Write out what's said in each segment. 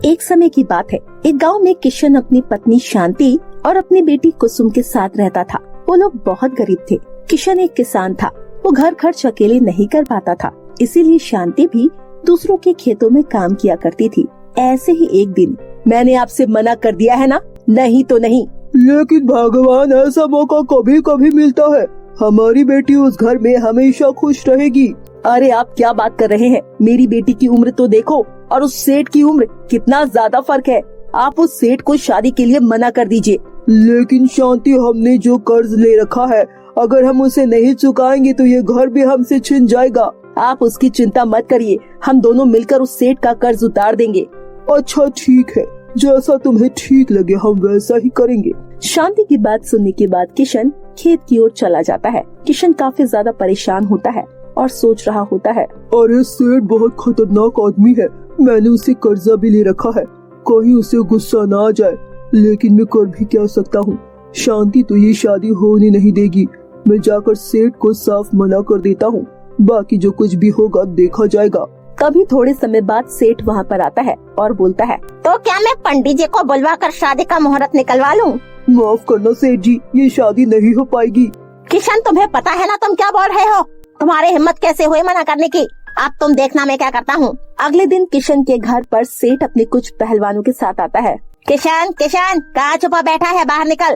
एक समय की बात है, एक गांव में किशन अपनी पत्नी शांति और अपनी बेटी कुसुम के साथ रहता था। वो लोग बहुत गरीब थे। किशन एक किसान था। वो घर खर्च अकेले नहीं कर पाता था, इसीलिए शांति भी दूसरों के खेतों में काम किया करती थी। ऐसे ही एक दिन, मैंने आपसे मना कर दिया है ना, नहीं तो नहीं। लेकिन भगवान, ऐसा मौका कभी कभी मिलता है। हमारी बेटी उस घर में हमेशा खुश रहेगी। अरे आप क्या बात कर रहे हैं? मेरी बेटी की उम्र तो देखो और उस सेठ की उम्र, कितना ज्यादा फर्क है। आप उस सेठ को शादी के लिए मना कर दीजिए। लेकिन शांति, हमने जो कर्ज ले रखा है, अगर हम उसे नहीं चुकाएंगे तो ये घर भी हमसे छिन जाएगा। आप उसकी चिंता मत करिए, हम दोनों मिलकर उस सेठ का कर्ज उतार देंगे। अच्छा ठीक है, जैसा तुम्हें ठीक लगे हम वैसा ही करेंगे। शांति की बात सुनने के बाद किशन खेत की ओर चला जाता है। किशन काफी ज्यादा परेशान होता है और सोच रहा होता है, अरे सेठ बहुत खतरनाक आदमी है। मैंने उसे कर्जा भी ले रखा है, कहीं उसे गुस्सा ना आ जाए। लेकिन मैं कर भी क्या सकता हूँ। शांति तो ये शादी होने नहीं देगी। मैं जाकर सेठ को साफ मना कर देता हूँ, बाकी जो कुछ भी होगा देखा जाएगा। तभी थोड़े समय बाद सेठ वहाँ पर आता है और बोलता है, तो क्या मैं पंडित जी को बुलवा कर शादी का मुहूर्त निकलवा लूं? माफ करना सेठ जी, ये शादी नहीं हो पाएगी। किशन, तुम्हें पता है ना तुम क्या बोल रहे हो? तुम्हारी हिम्मत कैसे हुई मना करने की? अब तुम देखना मैं क्या करता हूँ। अगले दिन किशन के घर पर सेठ अपने कुछ पहलवानों के साथ आता है। किशन, किशन, कहाँ छुपा बैठा है, बाहर निकल।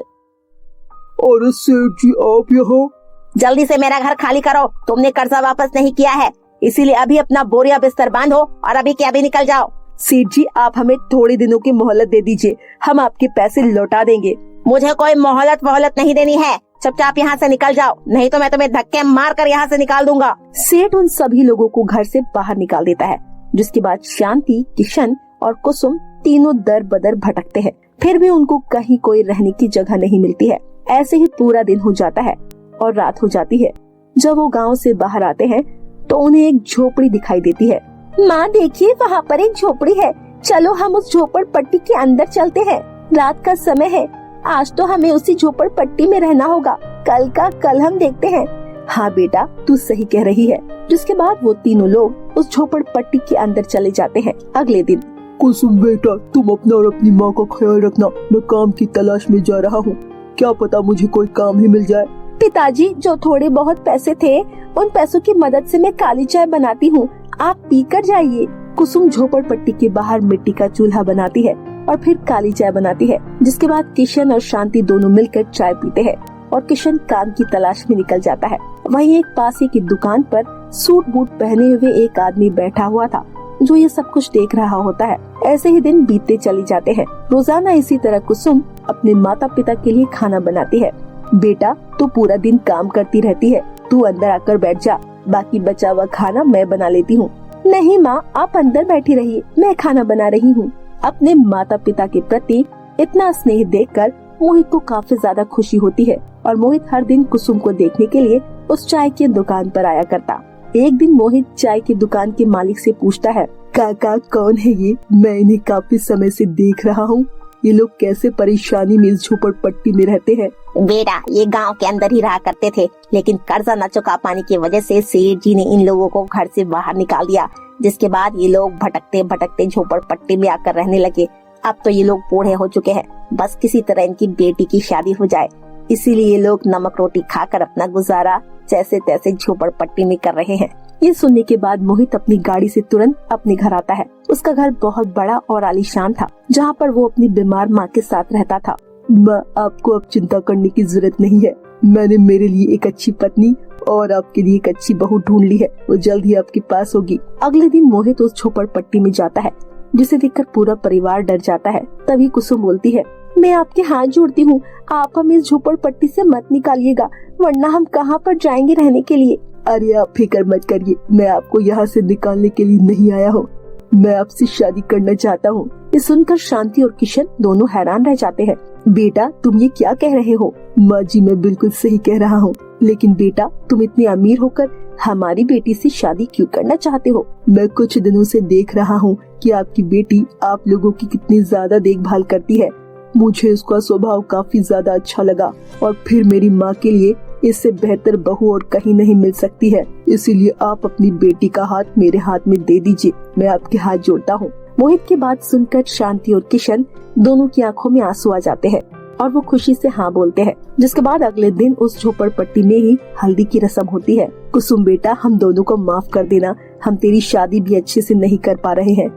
अरे सेठ जी, आप यहाँ? जल्दी से मेरा घर खाली करो। तुमने कर्जा वापस नहीं किया है, इसीलिए अभी अपना बोरिया बिस्तर बांधो और अभी के अभी निकल जाओ। सेठ जी, आप हमें थोड़े दिनों की मोहलत दे दीजिए, हम आपके पैसे लौटा देंगे। मुझे कोई मोहलत नहीं देनी है। चुपचाप यहाँ से निकल जाओ, नहीं तो मैं तुम्हें धक्के मार कर यहाँ से निकाल दूंगा। सेठ उन सभी लोगों को घर से बाहर निकाल देता है, जिसके बाद शांति, किशन और कुसुम तीनों दर बदर भटकते हैं। फिर भी उनको कहीं कोई रहने की जगह नहीं मिलती है। ऐसे ही पूरा दिन हो जाता है और रात हो जाती है। जब वो गाँव से बाहर आते हैं तो उन्हें एक झोपड़ी दिखाई देती है। माँ देखिए, वहाँ पर एक झोपड़ी है, चलो हम उस झोपड़पट्टी के अंदर चलते हैं। रात का समय है, आज तो हमें उसी झोपड़पट्टी में रहना होगा, कल का कल हम देखते हैं। हाँ बेटा, तू सही कह रही है। जिसके बाद वो तीनों लोग उस झोपड़पट्टी के अंदर चले जाते हैं। अगले दिन, कुसुम बेटा, तुम अपना और अपनी माँ का ख्याल रखना। मैं काम की तलाश में जा रहा हूँ, क्या पता मुझे कोई काम ही मिल जाए। पिताजी, जो थोड़े बहुत पैसे थे, उन पैसों की मदद से मैं काली चाय बनाती हूँ, आप पी कर जाइए। कुसुम झोपड़पट्टी के बाहर मिट्टी का चूल्हा बनाती है और फिर काली चाय बनाती है। जिसके बाद किशन और शांति दोनों मिलकर चाय पीते हैं और किशन काम की तलाश में निकल जाता है। वहीं एक पास ही की दुकान पर सूट बूट पहने हुए एक आदमी बैठा हुआ था, जो ये सब कुछ देख रहा होता है। ऐसे ही दिन बीतते चले जाते हैं। रोजाना इसी तरह कुसुम अपने माता पिता के लिए खाना बनाती है। बेटा, तू पूरा दिन काम करती रहती है, तू अंदर आकर बैठ जा, बाकी बचा हुआ खाना मैं बना लेती हूँ। नहीं माँ, आप अंदर बैठी रहिए, मैं खाना बना रही हूँ। अपने माता पिता के प्रति इतना स्नेह देखकर मोहित को काफी ज्यादा खुशी होती है और मोहित हर दिन कुसुम को देखने के लिए उस चाय की दुकान पर आया करता। एक दिन मोहित चाय की दुकान के मालिक से पूछता है, काका कौन है ये? मैं इन्हें काफी समय से देख रहा हूँ, ये लोग कैसे परेशानी में इस झोपड़पट्टी में रहते हैं? बेटा, ये गांव के अंदर ही रहा करते थे, लेकिन कर्जा न चुका पाने की वजह से सेठ जी ने इन लोगों को घर से बाहर निकाल दिया। जिसके बाद ये लोग भटकते भटकते झोपड़पट्टी में आकर रहने लगे। अब तो ये लोग बूढ़े हो चुके हैं, बस किसी तरह इनकी बेटी की शादी हो जाए, इसीलिए ये लोग नमक रोटी खाकर अपना गुजारा जैसे तैसे झोपड़पट्टी में कर रहे हैं। ये सुनने के बाद मोहित अपनी गाड़ी से तुरंत अपने घर आता है। उसका घर बहुत बड़ा और आलीशान था, जहाँ पर वो अपनी बीमार माँ के साथ रहता था। माँ, आपको अब चिंता करने की जरूरत नहीं है। मैंने मेरे लिए एक अच्छी पत्नी और आपके लिए एक अच्छी बहू ढूंढ ली है, वो जल्द ही आपके पास होगी। अगले दिन मोहित उस झोपड़पट्टी में जाता है, जिसे देखकर पूरा परिवार डर जाता है। तभी कुसुम बोलती है, मैं आपके हाथ जोड़ती हूँ, आप हमें इस झोपड़पट्टी से मत निकालिएगा, वरना हम कहाँ पर जाएंगे रहने के लिए। अरे आप फिक्र मत करिए, मैं आपको यहाँ से निकालने के लिए नहीं आया हूँ, मैं आपसे शादी करना चाहता हूँ। ये सुनकर शांति और किशन दोनों हैरान रह जाते हैं। बेटा, तुम ये क्या कह रहे हो? माँ जी, मैं बिल्कुल सही कह रहा हूँ। लेकिन बेटा, तुम इतनी अमीर होकर हमारी बेटी से शादी क्यों करना चाहते हो? मैं कुछ दिनों से देख रहा हूँ कि आपकी बेटी आप लोगों की कितनी ज्यादा देखभाल करती है। मुझे उसका स्वभाव काफी ज्यादा अच्छा लगा और फिर मेरी माँ के लिए इससे बेहतर बहू और कहीं नहीं मिल सकती है। इसीलिए आप अपनी बेटी का हाथ मेरे हाथ में दे दीजिए, मैं आपके हाथ जोड़ता हूँ। मोहित की बात सुनकर शांति और किशन दोनों की आंखों में आंसू आ जाते हैं और वो खुशी से हाँ बोलते हैं। जिसके बाद अगले दिन उस झोपड़पट्टी में ही हल्दी की रस्म होती है। कुसुम बेटा, हम दोनों को माफ कर देना, हम तेरी शादी भी अच्छे से नहीं कर पा रहे हैं।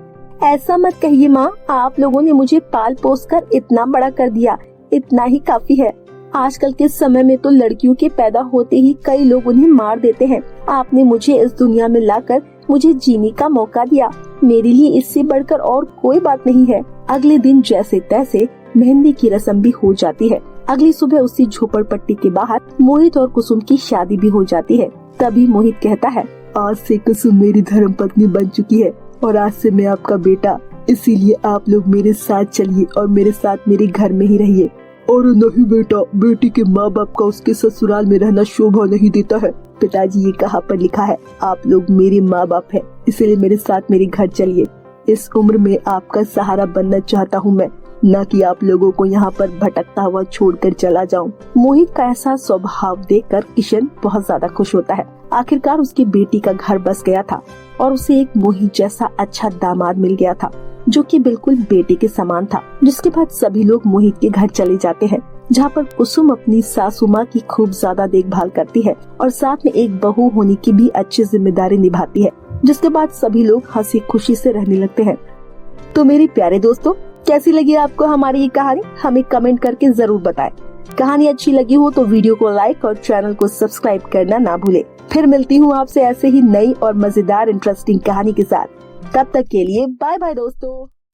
ऐसा मत कहिए माँ, आप लोगों ने मुझे पाल पोस कर इतना बड़ा कर दिया, इतना ही काफी है। आजकल के समय में तो लड़कियों के पैदा होते ही कई लोग उन्हें मार देते हैं। आपने मुझे इस दुनिया में लाकर मुझे जीने का मौका दिया, मेरे लिए इससे बढ़कर और कोई बात नहीं है। अगले दिन जैसे तैसे मेहंदी की रस्म भी हो जाती है। अगली सुबह उसी झोपड़पट्टी के बाहर मोहित और कुसुम की शादी भी हो जाती है। तभी मोहित कहता है, आज से कुसुम मेरी धर्मपत्नी बन चुकी है और आज से मैं आपका बेटा, इसीलिए आप लोग मेरे साथ चलिए और मेरे साथ मेरे घर में ही रहिए। और नहीं बेटा, बेटी के माँ बाप का उसके ससुराल में रहना शोभा नहीं देता है। पिताजी, ये कहाँ पर लिखा है? आप लोग मेरे माँ बाप हैं, इसलिए मेरे साथ मेरे घर चलिए। इस उम्र में आपका सहारा बनना चाहता हूँ मैं, न कि आप लोगों को यहाँ पर भटकता हुआ छोड़कर चला जाऊं। मोहित का ऐसा स्वभाव देखकर किशन बहुत ज्यादा खुश होता है। आखिरकार उसकी बेटी का घर बस गया था और उसे एक मोहित जैसा अच्छा दामाद मिल गया था, जो कि बिल्कुल बेटे के समान था। जिसके बाद सभी लोग मोहित के घर चले जाते हैं, जहाँ पर कुसुम अपनी सासू माँ की खूब ज्यादा देखभाल करती है और साथ में एक बहू होने की भी अच्छी जिम्मेदारी निभाती है। जिसके बाद सभी लोग हंसी खुशी से रहने लगते हैं। तो मेरे प्यारे दोस्तों, कैसी लगी आपको हमारी ये कहानी? हमें कमेंट करके जरूर बताएं। कहानी अच्छी लगी हो तो वीडियो को लाइक और चैनल को सब्सक्राइब करना ना भूले। फिर मिलती हूँ आपसे ऐसे ही नई और मजेदार इंटरेस्टिंग कहानी के साथ। तब तक के लिए बाय बाय दोस्तों।